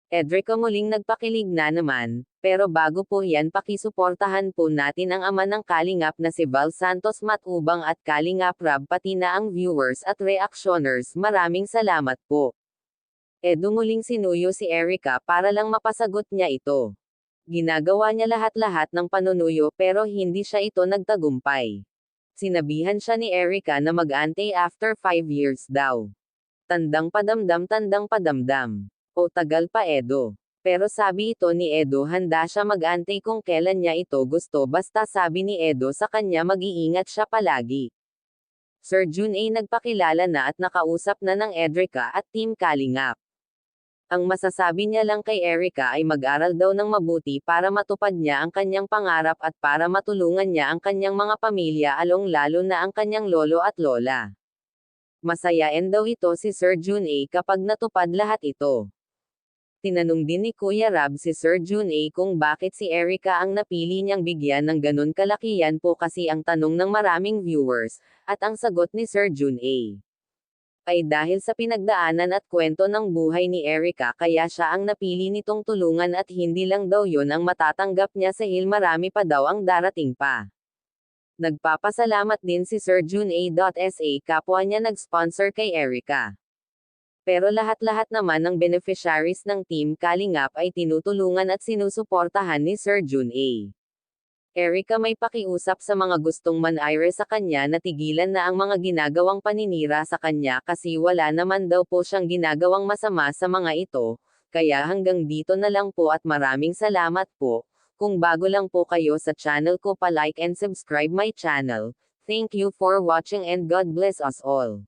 Edrica muling nagpakilig na naman, pero bago po yan pakisuportahan po natin ang ama ng Kalingap na si Val Santos Matubang at Kalingap Rab pati na ang viewers at reactioners. Maraming salamat po. Edo muling sinuyo si Erica para lang mapasagot niya ito. Ginagawa niya lahat-lahat ng panunuyo pero hindi siya ito nagtagumpay. Sinabihan siya ni Erica na mag-antay after 5 years daw. Tandang padamdam. O tagal pa Edo. Pero sabi ito ni Edo handa siya mag-antay kung kailan niya ito gusto basta sabi ni Edo sa kanya mag-iingat siya palagi. Sir Jun ay nagpakilala na at nakausap na ng Edrica at Team Kalingap. Ang masasabi niya lang kay Erica ay mag-aral daw ng mabuti para matupad niya ang kanyang pangarap at para matulungan niya ang kanyang mga pamilya lalo na ang kanyang lolo at lola. Masayain daw ito si Sir Jun A kapag natupad lahat ito. Tinanong din ni Kuya Rab si Sir Jun A kung bakit si Erica ang napili niyang bigyan ng ganun kalaki. Yan po kasi ang tanong ng maraming viewers, at ang sagot ni Sir Jun A ay dahil sa pinagdaanan at kwento ng buhay ni Erica kaya siya ang napili nitong tulungan at hindi lang daw yon ang matatanggap niya sa marami pa daw ang darating pa. Nagpapasalamat din si Sir Jun A.sa kapwa niya nag-sponsor kay Erica. Pero lahat-lahat naman ng beneficiaries ng Team Kalingap ay tinutulungan at sinusuportahan ni Sir Jun A. Erica may pakiusap sa mga gustong man-aire sa kanya na tigilan na ang mga ginagawang paninira sa kanya kasi wala naman daw po siyang ginagawang masama sa mga ito, kaya hanggang dito na lang po at maraming salamat po. Kung bago lang po kayo sa channel ko pa-like and subscribe my channel. Thank you for watching and God bless us all.